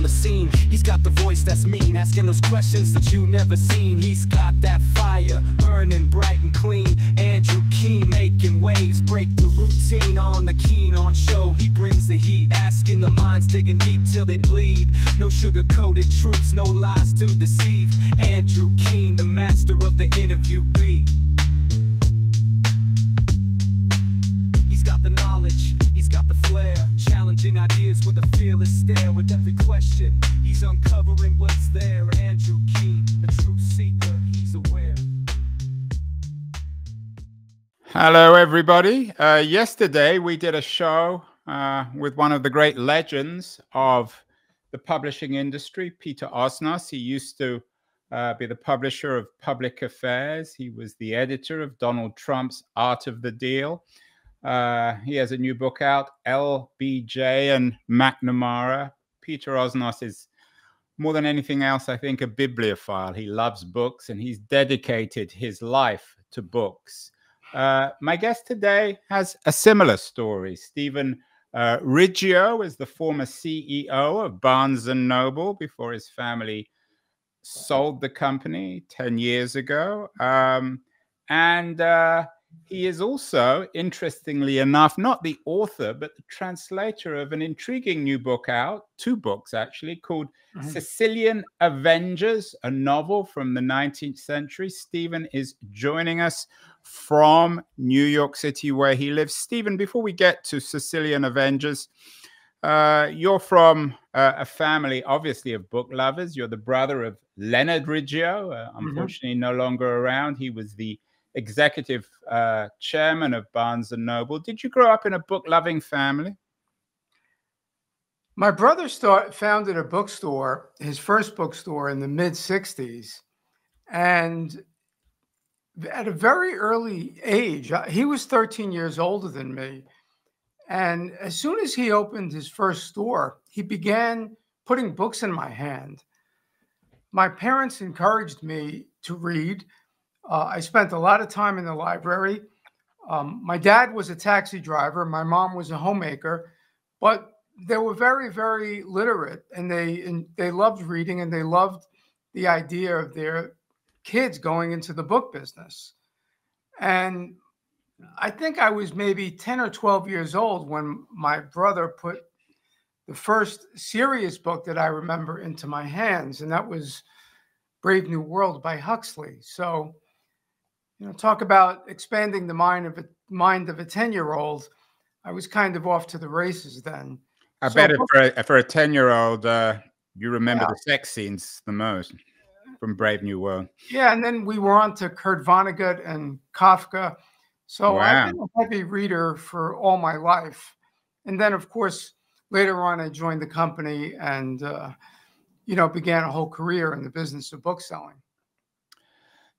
on the scene. He's got the voice that's mean, asking those questions that you never seen. He's got that fire, burning bright and clean. Andrew Keen, making waves, break the routine on the Keen on show. He brings the heat, asking the minds, digging deep till they bleed. No sugar-coated truths, no lies to deceive. Andrew Keen, the master of the interview beat. He's got the knowledge, he's got the flair, challenging ideas with a fearless stare. With every question, he's uncovering what's there. Andrew Keen, the truth seeker, he's aware. Hello, everybody. Yesterday, we did a show with one of the great legends of the publishing industry, Peter Osnos. He used to be the publisher of Public Affairs. He was the editor of Donald Trump's Art of the Deal. He has a new book out, LBJ and McNamara. Peter Osnos is, more than anything else, I think, a bibliophile. He loves books, and he's dedicated his life to books. My guest today has a similar story. Stephen Riggio is the former CEO of Barnes & Noble before his family sold the company 10 years ago. He is also, interestingly enough, not the author, but the translator of an intriguing new book out, two books actually, called Sicilian Avengers, a novel from the 19th century. Stephen is joining us from New York City, where he lives. Stephen, before we get to Sicilian Avengers, you're from a family, obviously, of book lovers. You're the brother of Leonard Riggio, unfortunately no longer around. He was the executive chairman of Barnes & Noble. Did you grow up in a book-loving family? My brother founded a bookstore, his first bookstore, in the mid-'60s. And at a very early age, he was 13 years older than me. And as soon as he opened his first store, he began putting books in my hand. My parents encouraged me to read. I spent a lot of time in the library. My dad was a taxi driver. My mom was a homemaker, but they were very, very literate, and they loved reading, and they loved the idea of their kids going into the book business. And I think I was maybe 10 or 12 years old when my brother put the first serious book that I remember into my hands, and that was Brave New World by Huxley. So, you know, talk about expanding the mind of a 10-year-old. I was kind of off to the races then. I bet for a 10-year-old, you remember the sex scenes the most from Brave New World. Yeah, and then we were on to Kurt Vonnegut and Kafka. So I've been a heavy reader for all my life. And then, of course, later on, I joined the company and, began a whole career in the business of book selling.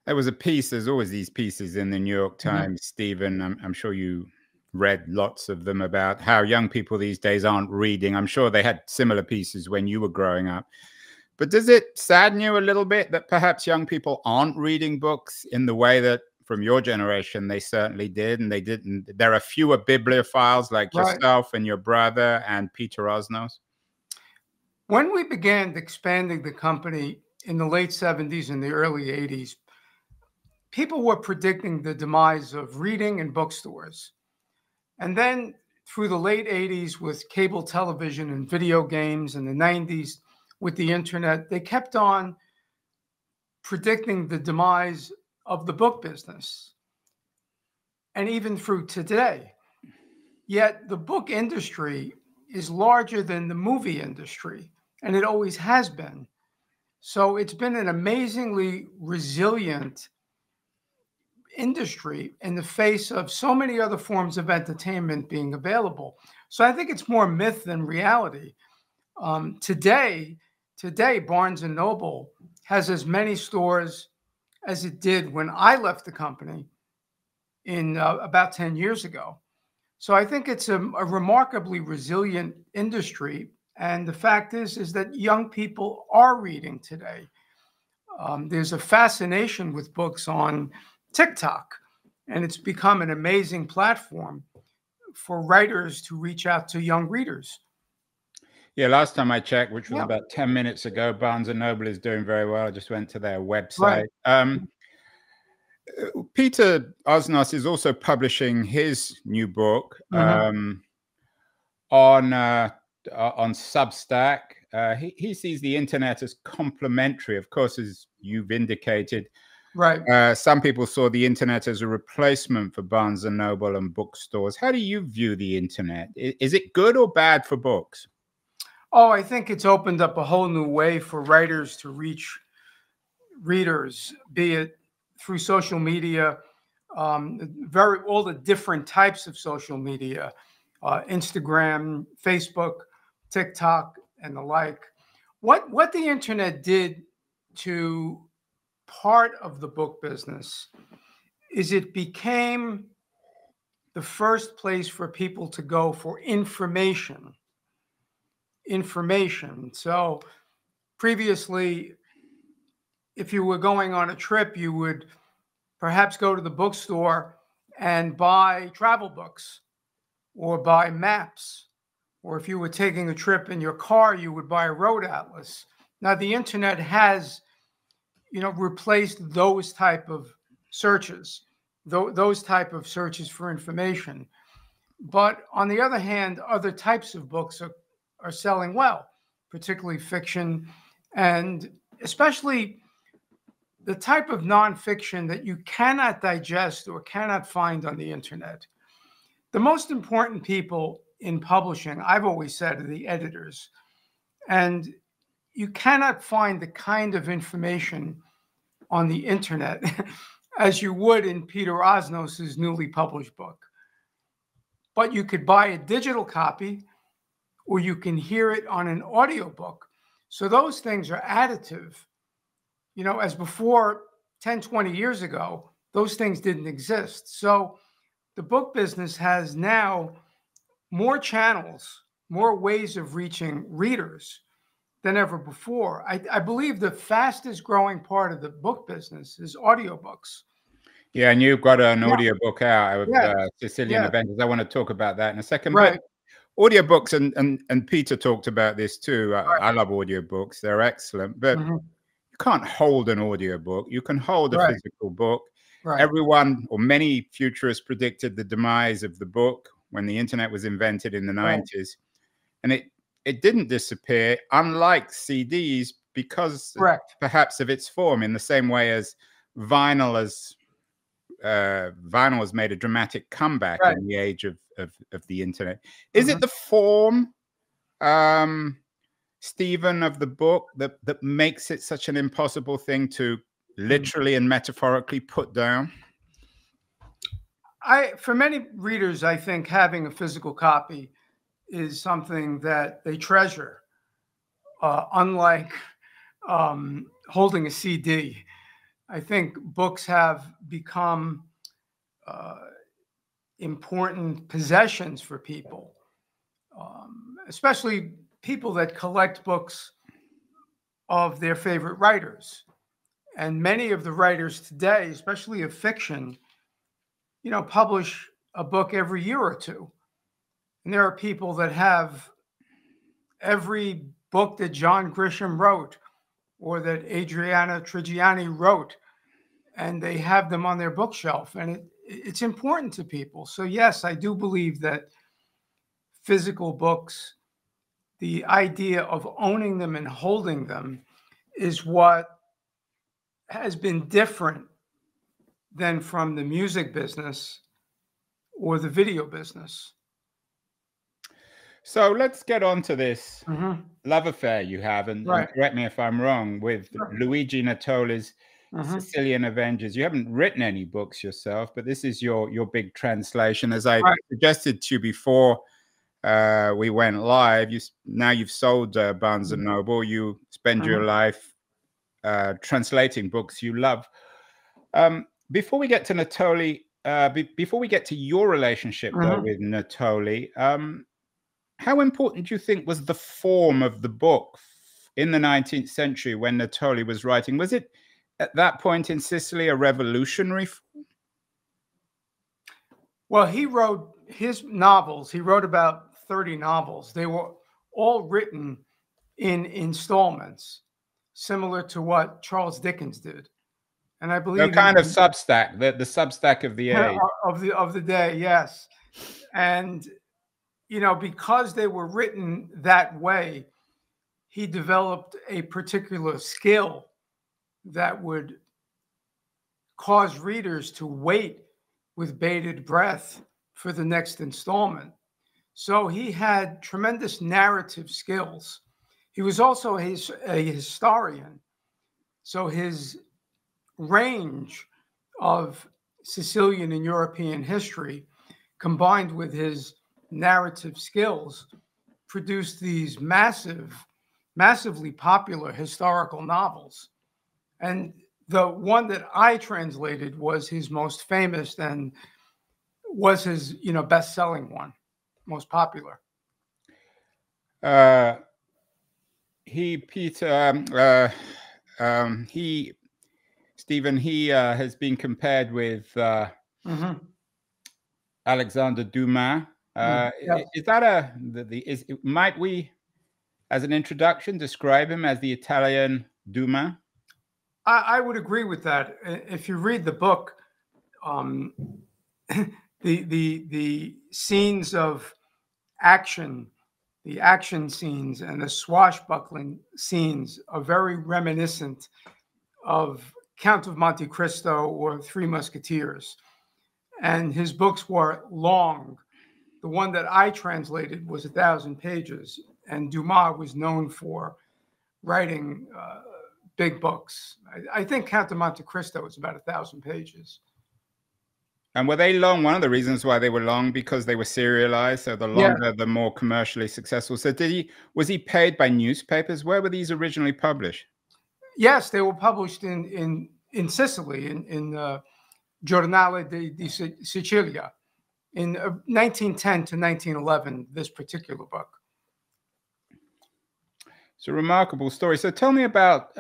There was a piece, there's always these pieces in the New York Times, Stephen. I'm sure you read lots of them about how young people these days aren't reading. I'm sure they had similar pieces when you were growing up. But does it sadden you a little bit that perhaps young people aren't reading books in the way that from your generation they certainly did, and they didn't? There are fewer bibliophiles like yourself and your brother and Peter Osnos. When we began expanding the company in the late 70s and the early 80s, people were predicting the demise of reading and bookstores. And then through the late 80s with cable television and video games, and the 90s with the internet, they kept on predicting the demise of the book business, and even through today. Yet the book industry is larger than the movie industry, and it always has been. So it's been an amazingly resilient industry in the face of so many other forms of entertainment being available. So I think it's more myth than reality. Today, Barnes & Noble has as many stores as it did when I left the company in about 10 years ago. So I think it's a remarkably resilient industry. And the fact is that young people are reading today. There's a fascination with books on TikTok, and it's become an amazing platform for writers to reach out to young readers. Yeah, last time I checked, which was Yeah. about 10 minutes ago, Barnes & Noble is doing very well. I just went to their website. Right. Peter Osnos is also publishing his new book Mhm. on Substack. He sees the internet as complementary, of course, as you've indicated. Right. Some people saw the internet as a replacement for Barnes & Noble and bookstores. How do you view the internet? Is it good or bad for books? Oh, I think it's opened up a whole new way for writers to reach readers, be it through social media, all the different types of social media, Instagram, Facebook, TikTok, and the like. What the internet did to part of the book business is it became the first place for people to go for information. So previously, if you were going on a trip, you would perhaps go to the bookstore and buy travel books or buy maps. Or if you were taking a trip in your car, you would buy a road atlas. Now, the internet has, replaced those type of searches, those type of searches for information. But on the other hand, other types of books are selling well, particularly fiction, and especially the type of nonfiction that you cannot digest or cannot find on the internet. The most important people in publishing, I've always said, are the editors. And you cannot find the kind of information on the internet as you would in Peter Osnos's newly published book. But you could buy a digital copy or you can hear it on an audiobook. So those things are additive. As before 10, 20 years ago, those things didn't exist. So the book business has now more channels, more ways of reaching readers than ever before. I believe the fastest growing part of the book business is audiobooks. Yeah, and you've got an audiobook out of Sicilian Yeah. Avengers. I want to talk about that in a second. Right. But audiobooks, and Peter talked about this too. I love audiobooks. They're excellent. But you can't hold an audiobook. You can hold a physical book. Right. Everyone or many futurists predicted the demise of the book when the internet was invented in the 90s. And it didn't disappear, unlike CDs, because perhaps of its form, in the same way as vinyl has made a dramatic comeback in the age of the internet. Is it the form, Stephen, of the book that makes it such an impossible thing to literally and metaphorically put down? For many readers, I think having a physical copy is something that they treasure, unlike holding a CD. I think books have become important possessions for people, especially people that collect books of their favorite writers. And many of the writers today, especially of fiction, publish a book every year or two. And there are people that have every book that John Grisham wrote or that Adriana Trigiani wrote, and they have them on their bookshelf. And it's important to people. So yes, I do believe that physical books, the idea of owning them and holding them, is what has been different than from the music business or the video business. So let's get on to this love affair you have, and correct me if I'm wrong, with Luigi Natoli's Sicilian Avengers. You haven't written any books yourself, but this is your big translation. As I suggested to you before we went live, now you've sold Barnes & Noble. You spend your life translating books you love. Before we get to Natoli, before we get to your relationship though with Natoli, how important do you think was the form of the book in the 19th century when Natoli was writing? Was it at that point in Sicily a revolutionary form? Well, he wrote his novels. He wrote about 30 novels. They were all written in installments, similar to what Charles Dickens did. And I believe kind of Substack, the Substack of the age. Of the day, yes. And, you know, because they were written that way, he developed a particular skill that would cause readers to wait with bated breath for the next installment. So he had tremendous narrative skills. He was also a historian. So his range of Sicilian and European history, combined with his narrative skills, produced these massively popular historical novels. And the one that I translated was his most famous and was his, you know, best-selling one, most popular. Stephen, he has been compared with Alexander Dumas. Yes. Is that might we, as an introduction, describe him as the Italian Dumas? I would agree with that. If you read the book, the scenes of action, the action scenes and the swashbuckling scenes are very reminiscent of Count of Monte Cristo or Three Musketeers. And his books were long. The one that I translated was 1,000 pages, and Dumas was known for writing big books. I think Count of Monte Cristo was about 1,000 pages. And were they long? One of the reasons why they were long, because they were serialized. So the longer, the more commercially successful. So was he paid by newspapers? Where were these originally published? Yes, they were published in Sicily, in Giornale di Sicilia, in 1910 to 1911, this particular book. It's a remarkable story. So tell me about,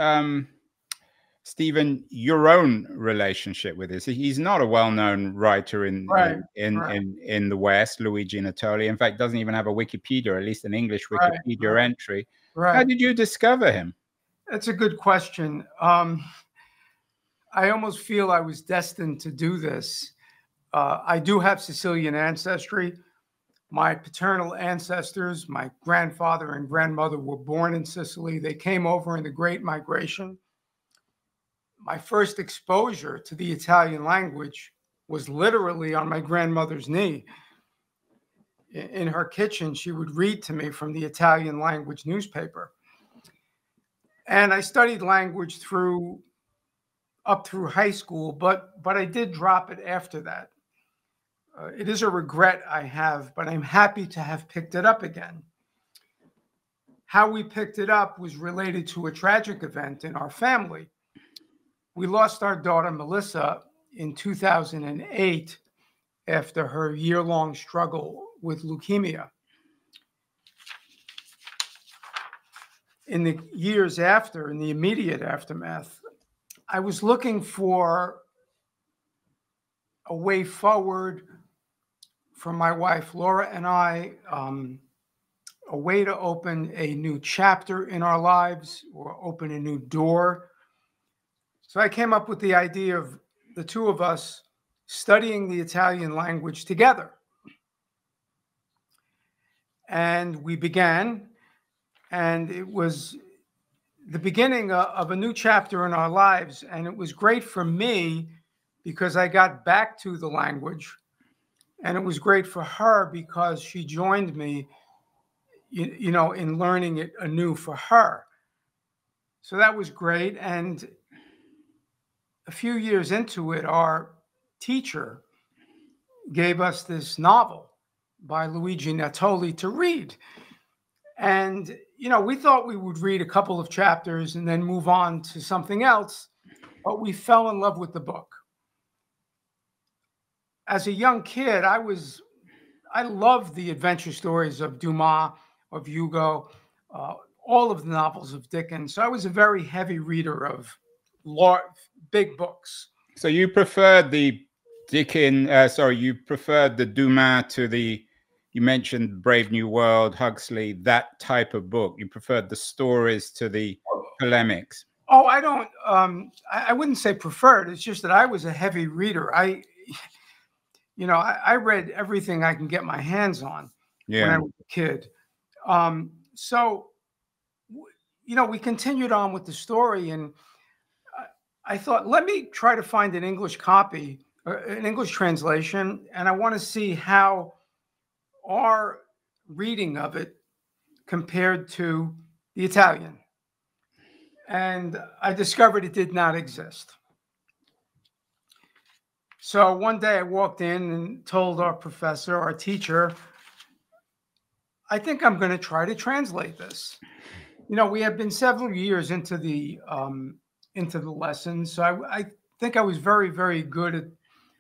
Stephen, your own relationship with this. He's not a well-known writer in the West, Luigi Natoli. In fact, doesn't even have a Wikipedia, at least an English Wikipedia entry. How did you discover him? That's a good question. I almost feel I was destined to do this. I do have Sicilian ancestry. My paternal ancestors, my grandfather and grandmother, were born in Sicily. They came over in the Great Migration. My first exposure to the Italian language was literally on my grandmother's knee. In her kitchen, she would read to me from the Italian language newspaper. And I studied language up through high school, but I did drop it after that. It is a regret I have, but I'm happy to have picked it up again. How we picked it up was related to a tragic event in our family. We lost our daughter, Melissa, in 2008 after her year-long struggle with leukemia. In the years after, in the immediate aftermath, I was looking for a way forward for my wife, Laura, and I, a way to open a new chapter in our lives or open a new door. So I came up with the idea of the two of us studying the Italian language together. And we began, and it was the beginning of a new chapter in our lives. And it was great for me because I got back to the language. And it was great for her because she joined me, you know, in learning it anew for her. So that was great. And a few years into it, our teacher gave us this novel by Luigi Natoli to read. And, you know, we thought we would read a couple of chapters and then move on to something else, but we fell in love with the book. As a young kid, I loved the adventure stories of Dumas, of Hugo, all of the novels of Dickens. So I was a very heavy reader of big books. So you preferred the Dickens, you preferred the Dumas to the you mentioned Brave New World, Huxley, that type of book. You preferred the stories to the polemics. Oh, I don't. I wouldn't say preferred. It's just that I was a heavy reader. I read everything I can get my hands on when I was a kid. So, we continued on with the story, and I thought, let me try to find an English copy, an English translation, and I want to see how our reading of it compared to the Italian. And I discovered it did not exist. So one day I walked in and told our professor, our teacher, I think I'm going to try to translate this. We had been several years into the lesson, so I think I was very, very good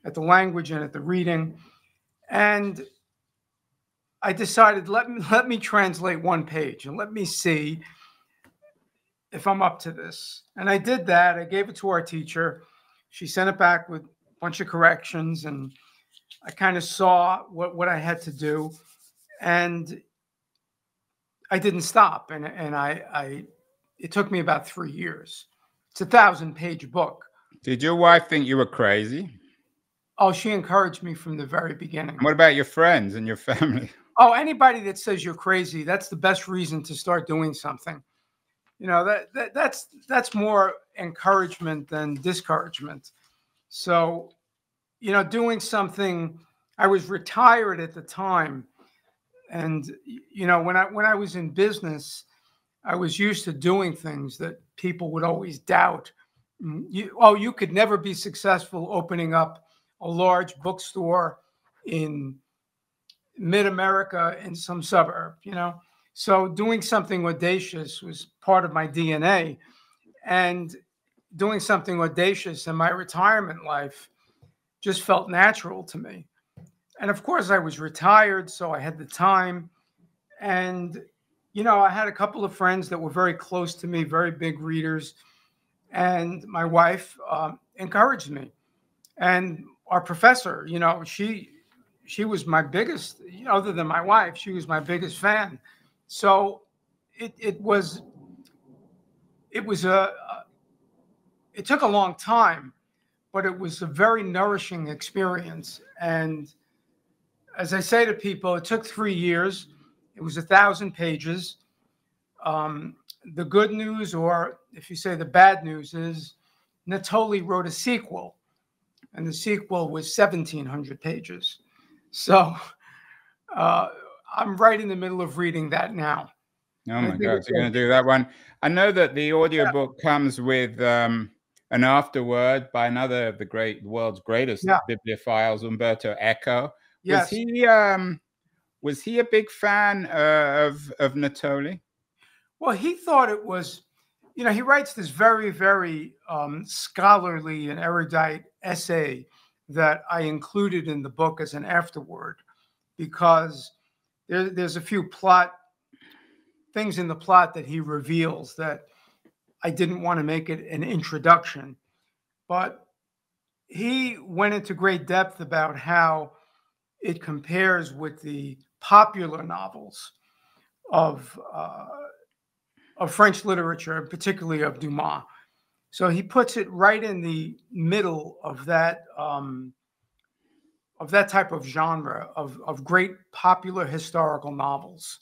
at the language and at the reading. And I decided, let me translate one page and let me see if I'm up to this. And I did that. I gave it to our teacher. She sent it back with a bunch of corrections, and I kind of saw what I had to do. And I didn't stop. And it took me about 3 years. It's a 1,000-page book. Did your wife think you were crazy? Oh, she encouraged me from the very beginning. What about your friends and your family? Oh, anybody that says you're crazy, that's the best reason to start doing something. That's more encouragement than discouragement. So, doing something, I was retired at the time. And, when I was in business, I was used to doing things that people would always doubt. You could never be successful opening up a large bookstore in mid-America in some suburb, So doing something audacious was part of my DNA. And doing something audacious in my retirement life just felt natural to me. And of course, I was retired, so I had the time. And, I had a couple of friends that were very close to me, very big readers. And my wife encouraged me. And our professor, she was my biggest, other than my wife, she was my biggest fan. So it took a long time, but it was a very nourishing experience. And as I say to people, it took 3 years. It was 1,000 pages. The good news, or if you say the bad news, is Natoli wrote a sequel, and the sequel was 1,700 pages. So I'm right in the middle of reading that now. Oh my God, so you're going to do that one. I know that the audiobook comes with an afterword by another of the world's greatest bibliophiles, Umberto Eco. Yes. Was he a big fan of Natoli? Well, he thought it was, he writes this very, very scholarly and erudite essay that I included in the book as an afterword, because there's a few things in the plot that he reveals that I didn't want to make it an introduction. But he went into great depth about how it compares with the popular novels of French literature, particularly of Dumas. So he puts it right in the middle of that type of genre of great popular historical novels.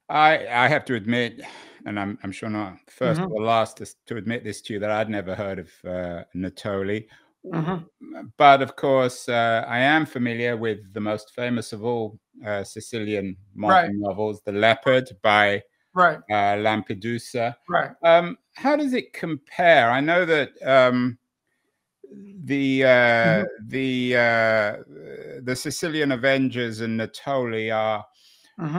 I have to admit, and I'm sure not first or last to admit this to you, that I'd never heard of Natoli. But of course, I am familiar with the most famous of all Sicilian modern novels, The Leopard by Lampedusa. How does it compare? I know that the Sicilian Avengers and Natoli are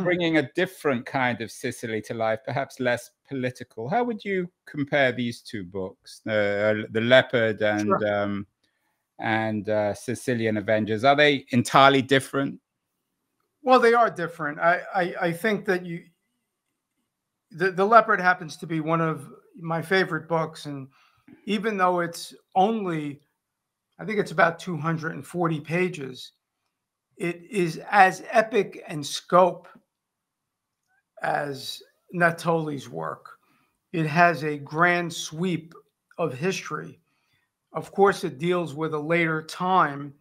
bringing a different kind of Sicily to life, perhaps less political. How would you compare these two books, The Leopard and Sicilian Avengers? Are they entirely different? Well, they are different. I think that The Leopard happens to be one of my favorite books, and even though it's only, I think it's about 240 pages, it is as epic in scope as Natoli's work. It has a grand sweep of history. Of course, it deals with a later time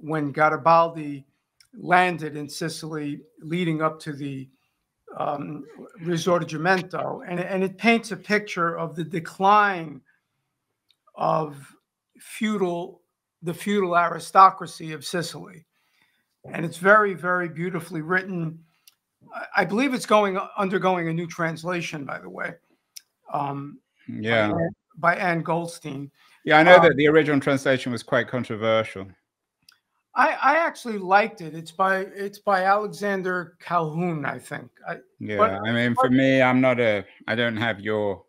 when Garibaldi landed in Sicily, leading up to the Risorgimento, and it paints a picture of the decline of the feudal aristocracy of Sicily. And it's very, very beautifully written. I believe it's undergoing a new translation, by the way. Yeah. By Anne Goldstein. Yeah, I know that the original translation was quite controversial. I actually liked it. It's by Alexander Calhoun, I think. I mean, for me, I don't have your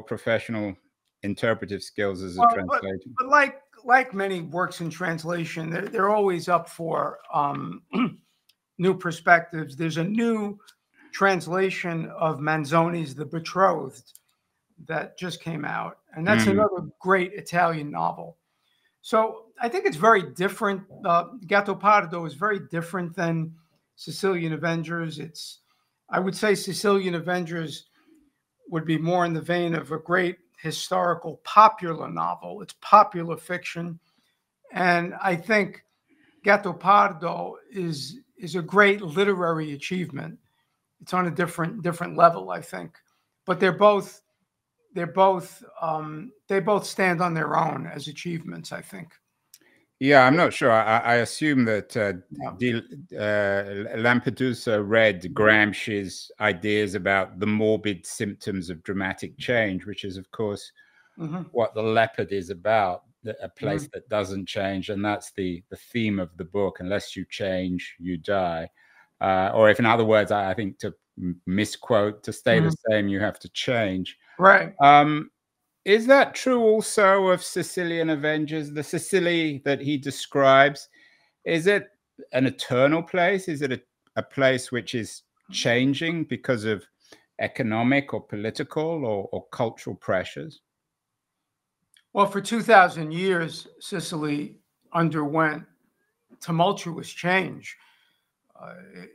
professional interpretive skills as a translator. But like many works in translation, they're always up for new perspectives. There's a new translation of Manzoni's The Betrothed that just came out, and that's another great Italian novel. So I think it's very different. Gattopardo is very different than Sicilian Avengers. I would say Sicilian Avengers would be more in the vein of a great historical popular novel. It's popular fiction. And I think Gattopardo is a great literary achievement. It's on a different level, I think. But they both stand on their own as achievements, I think. Yeah, I'm not sure. I assume that Lampedusa read Gramsci's ideas about the morbid symptoms of dramatic change, which is, of course, what The Leopard is about, a place that doesn't change. And that's the theme of the book. Unless you change, you die. Or if, in other words, I think to misquote, to stay the same, you have to change. Right. Is that true also of Sicilian Avengers? The Sicily that he describes, is it an eternal place? Is it a place which is changing because of economic or political or cultural pressures? Well, for 2,000 years, Sicily underwent tumultuous change.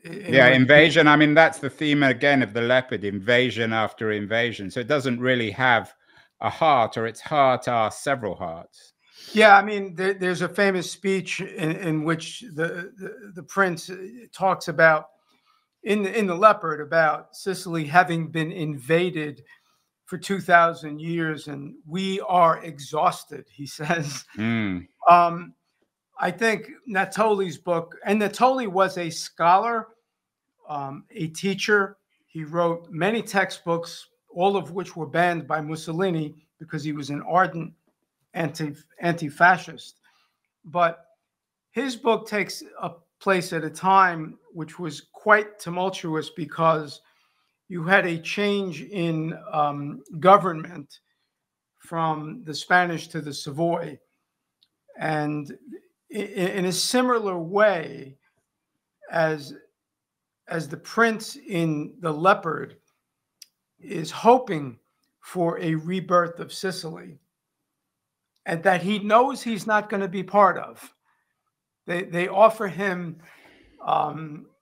Invasion. I mean, that's the theme again of The Leopard, invasion after invasion. So it doesn't really have a heart, or its heart are several hearts. Yeah, I mean, there's a famous speech in which the prince talks about in the Leopard about Sicily having been invaded for 2,000 years, and we are exhausted, he says. I think Natoli's book, and Natoli was a scholar, a teacher. He wrote many textbooks, all of which were banned by Mussolini because he was an ardent anti-fascist. But his book takes a place at a time which was quite tumultuous because you had a change in government from the Spanish to the Savoy. And in a similar way as the prince in The Leopard is hoping for a rebirth of Sicily, and that he knows he's not going to be part of. They offer him,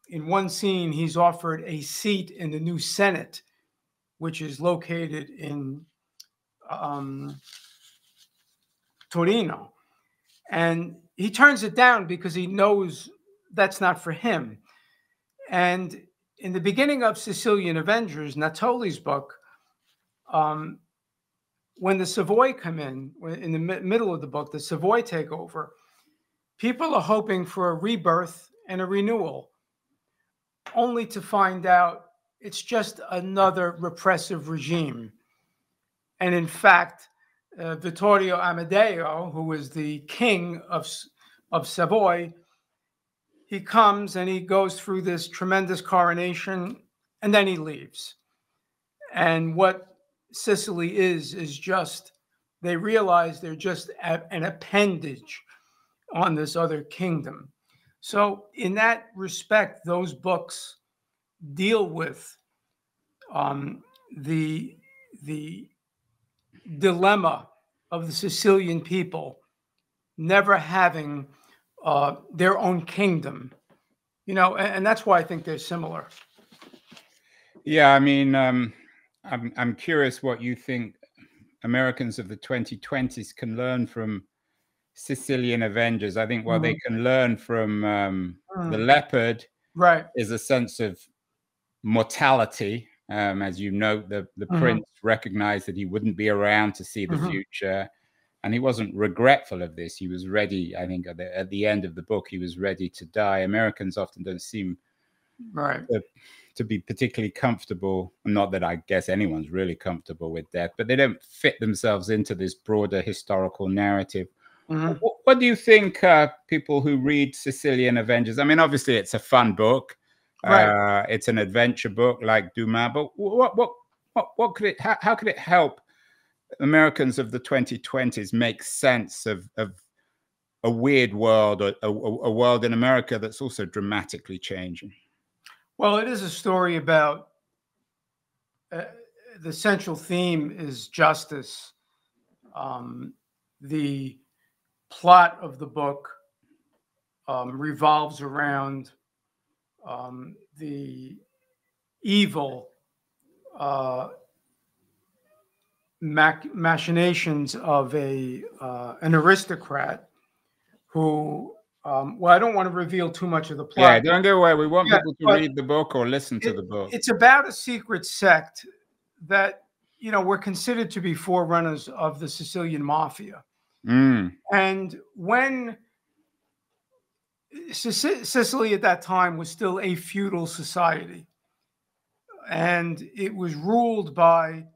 in one scene, he's offered a seat in the new Senate, which is located in Torino. And he turns it down because he knows that's not for him. And in the beginning of Sicilian Avengers, Natoli's book, when the Savoy come in the middle of the book, the Savoy take over, people are hoping for a rebirth and a renewal, only to find out it's just another repressive regime. And in fact, Vittorio Amadeo, who was the king of Savoy, he comes and he goes through this tremendous coronation, and then he leaves. And what Sicily is just, they realize they're just an appendage on this other kingdom. So in that respect, those books deal with the dilemma of the Sicilian people never having their own kingdom, you know, and that's why I think they're similar. Yeah, I mean, I'm curious what you think Americans of the 2020s can learn from Sicilian Avengers. I think what they can learn from The Leopard, right, is a sense of mortality. As you note, the prince recognized that he wouldn't be around to see the future, and he wasn't regretful of this. He was ready. I think at the end of the book, he was ready to die. Americans often don't seem to be particularly comfortable. Not that I guess anyone's really comfortable with death, but they don't fit themselves into this broader historical narrative. What do you think people who read Sicilian Avengers? I mean, obviously, it's a fun book. Right. It's an adventure book like Dumas. But what could it? How could it help Americans of the 2020s make sense of a weird world, or a world in America that's also dramatically changing? Well, it is a story about the central theme is justice. The plot of the book revolves around the evil machinations of an aristocrat who, well, I don't want to reveal too much of the plot. Yeah, don't go away. We want people to read the book or listen to the book. It's about a secret sect that, you know, were considered to be forerunners of the Sicilian mafia. And when Sicily at that time was still a feudal society, and it was ruled by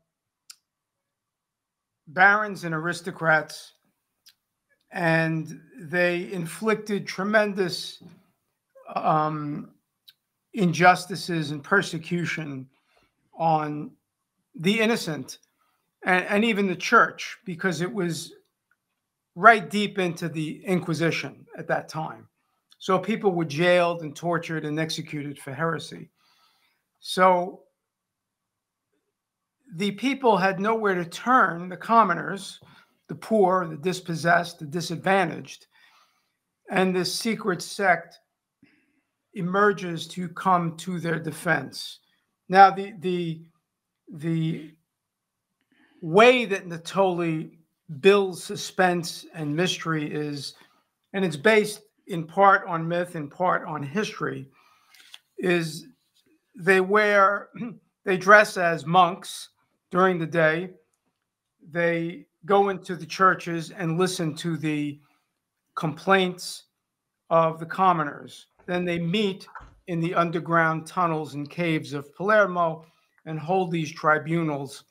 barons and aristocrats, and they inflicted tremendous injustices and persecution on the innocent and even the church, because it was right deep into the Inquisition at that time. So people were jailed and tortured and executed for heresy. So the people had nowhere to turn, the commoners, the poor, the dispossessed, the disadvantaged. And this secret sect emerges to come to their defense. Now, the way that Natoli builds suspense and mystery is, and it's based in part on myth, in part on history, is they dress as monks during the day. They go into the churches and listen to the complaints of the commoners. Then they meet in the underground tunnels and caves of Palermo and hold these tribunals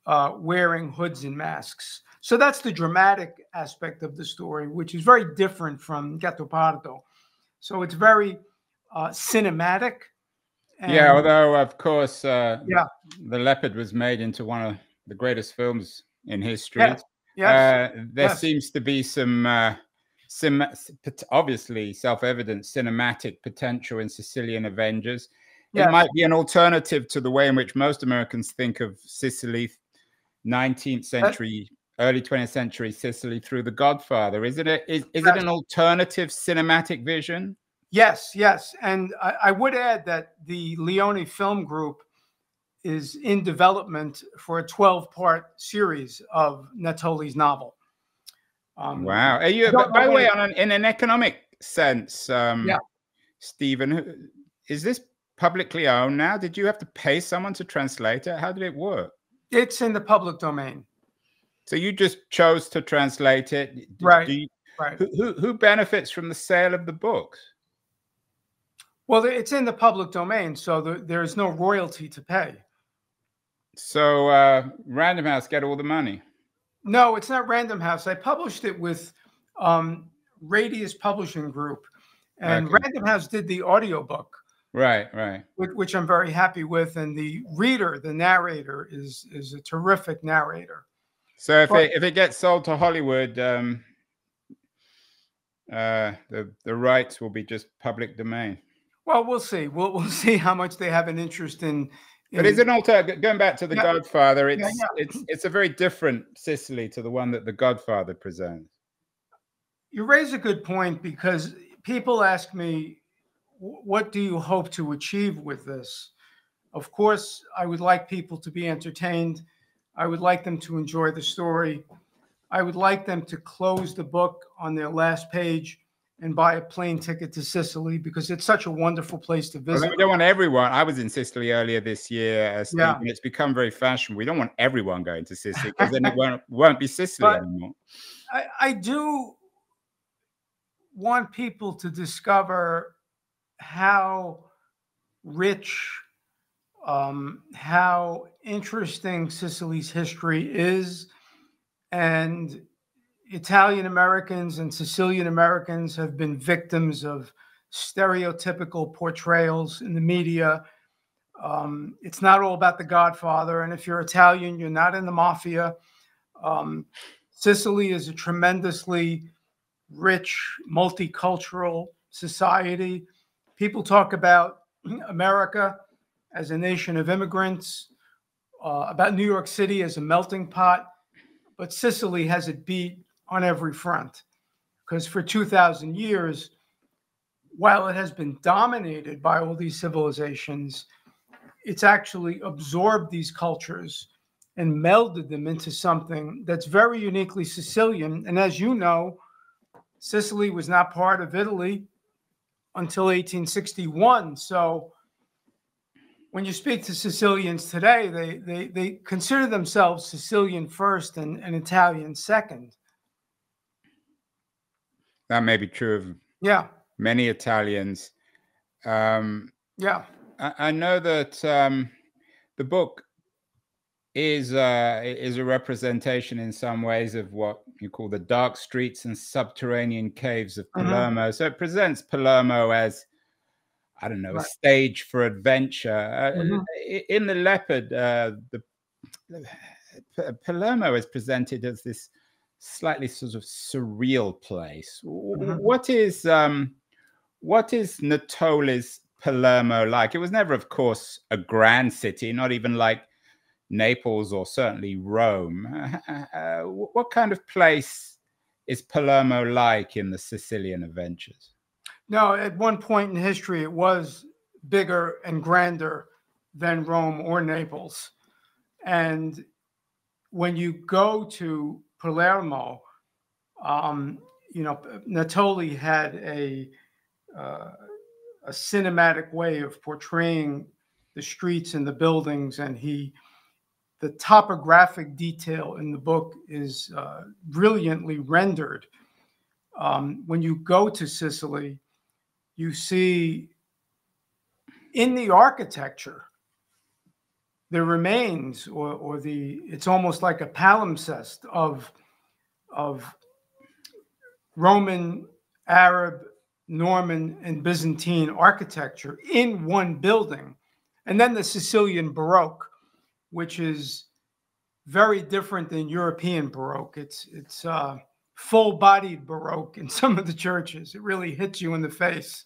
wearing hoods and masks. So that's the dramatic aspect of the story, which is very different from Gattopardo. So it's very cinematic. Yeah, although, of course, The Leopard was made into one of the greatest films in history. There seems to be some obviously self-evident cinematic potential in Sicilian Avengers. It might be an alternative to the way in which most Americans think of Sicily, 19th century, early 20th century Sicily through The Godfather. Is it an alternative cinematic vision? Yes, yes. And I would add that the Leone Film Group is in development for a 12-part series of Natoli's novel. Wow. Are you, by the way, in an economic sense, Stephen, is this publicly owned now? Did you have to pay someone to translate it? How did it work? It's in the public domain. So you just chose to translate it? Right. Who benefits from the sale of the books? Well, it's in the public domain, so there's no royalty to pay. So Random House get all the money? No, it's not Random House. I published it with Radius Publishing Group, and Random House did the audiobook. Right. Which I'm very happy with, and the reader, the narrator, is a terrific narrator. So if it gets sold to Hollywood, the rights will be just public domain. Well, we'll see. We'll see how much they have an interest in. But is it going back to The Godfather? It's a very different Sicily to the one that The Godfather presents. You raise a good point, because people ask me, what do you hope to achieve with this? Of course, I would like people to be entertained. I would like them to enjoy the story. I would like them to close the book on their last page and buy a plane ticket to Sicily, because it's such a wonderful place to visit. Well, we don't want everyone. I was in Sicily earlier this year, Steve, Yeah. and it's become very fashionable. We don't want everyone going to Sicily, because then it won't be Sicily anymore. I do want people to discover how rich, how interesting Sicily's history is. And Italian Americans and Sicilian Americans have been victims of stereotypical portrayals in the media. It's not all about the Godfather. And if you're Italian, you're not in the mafia. Sicily is a tremendously rich, multicultural society. People talk about America as a nation of immigrants, about New York City as a melting pot, but Sicily has it beat on every front, because for 2,000 years, while it has been dominated by all these civilizations, it's actually absorbed these cultures and melded them into something that's very uniquely Sicilian. And as you know, Sicily was not part of Italy until 1861. So when you speak to Sicilians today, they consider themselves Sicilian first and Italian second. That may be true of many Italians. Yeah. I know that the book is a representation in some ways of what you call the dark streets and subterranean caves of Palermo. So it presents Palermo as, I don't know, a stage for adventure. In The Leopard, Palermo is presented as this slightly sort of surreal place. What is Natoli's Palermo like? It was never, of course, a grand city, not even like Naples or certainly Rome. What kind of place is Palermo like in the Sicilian adventures? No, at one point in history, it was bigger and grander than Rome or Naples. And when you go to Palermo, Natoli had a cinematic way of portraying the streets and the buildings, and the topographic detail in the book is brilliantly rendered. When you go to Sicily, you see in the architecture, the remains or it's almost like a palimpsest of Roman, Arab, Norman, and Byzantine architecture in one building. And then the Sicilian Baroque, which is very different than European Baroque. It's full-bodied Baroque in some of the churches. It really hits you in the face.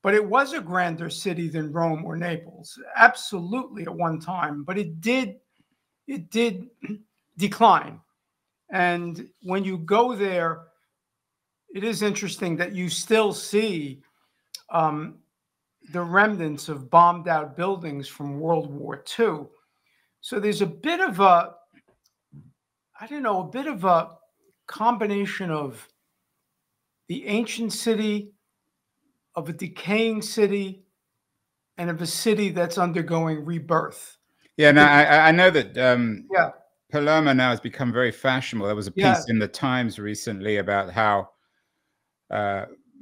But it was a grander city than Rome or Naples, absolutely at one time. But it did decline. And when you go there, it is interesting that you still see the remnants of bombed out buildings from World War II. So there's a bit of a combination of the ancient city, of a decaying city, and of a city that's undergoing rebirth. Yeah, no, I know that Palermo now has become very fashionable. There was a piece in the Times recently about how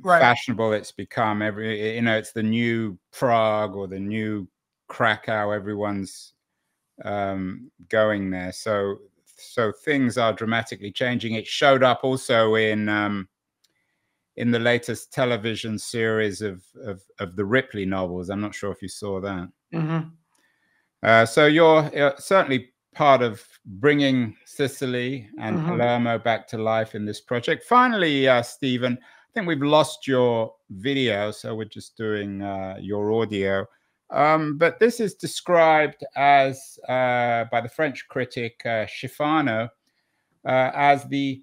fashionable it's become. It's the new Prague or the new Krakow. Everyone's going there. So things are dramatically changing. It showed up also in the latest television series of the Ripley novels. I'm not sure if you saw that. So you're certainly part of bringing Sicily and Palermo back to life in this project. Finally, Stephen, I think we've lost your video, so we're just doing your audio. But this is described as by the French critic Schifano as the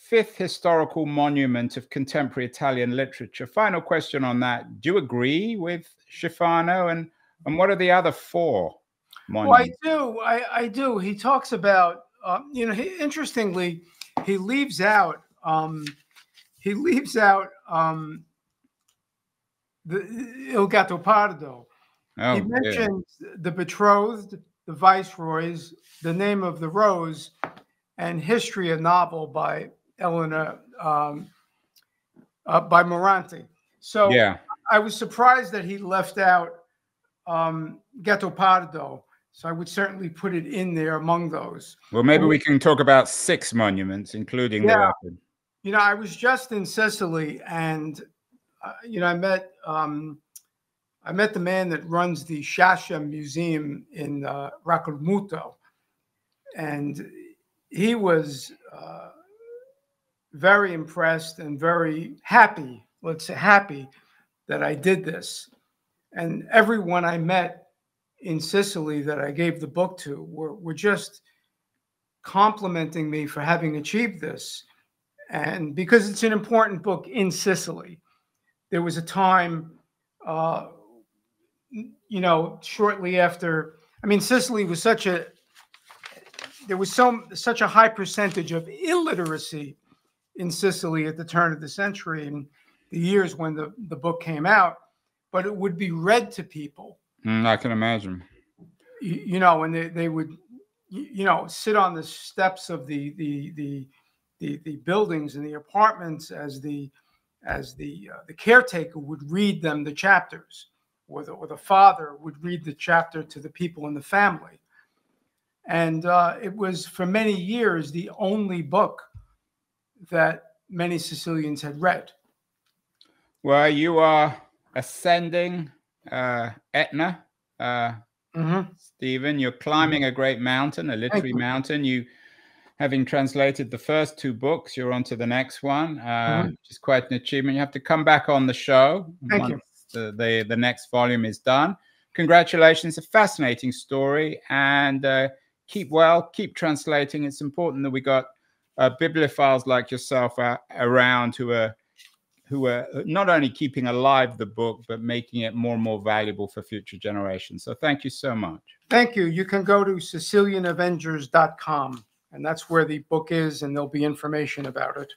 fifth historical monument of contemporary Italian literature. Final question on that. Do you agree with Schifano? And what are the other four monuments? Well, I do. He talks about, you know, interestingly, he leaves out Il Gattopardo. Oh, he mentions the betrothed, the viceroys, the name of the rose, and history, a novel by Elena by Moranti. So yeah, I was surprised that he left out Gattopardo. So I would certainly put it in there among those. well, maybe we can talk about 6 monuments, including the leopard. You know, I was just in Sicily, and you know, I met the man that runs the Sciascia Museum in Raccolmuto, and he was very impressed and very happy, let's say happy, that I did this. And everyone I met in Sicily that I gave the book to were just complimenting me for having achieved this. And because it's an important book in Sicily, there was a time, you know, shortly after, I mean, Sicily was such a high percentage of illiteracy in Sicily at the turn of the century and the years when the book came out, but it would be read to people. I can imagine. You know, and they would, you know, sit on the steps of the buildings and the apartments as the caretaker would read them the chapters, or the father would read the chapter to the people in the family. And it was for many years the only book that many Sicilians had read. Well, you are ascending Etna, Stephen. You're climbing a great mountain, a literary mountain. You, having translated the first 2 books, you're on to the next one, which is quite an achievement. You have to come back on the show once the next volume is done. Congratulations, a fascinating story, and keep well, keep translating. It's important that we got bibliophiles like yourself around who are not only keeping alive the book, but making it more and more valuable for future generations. So thank you so much. Thank you. You can go to SicilianAvengers.com, and that's where the book is, and there'll be information about it.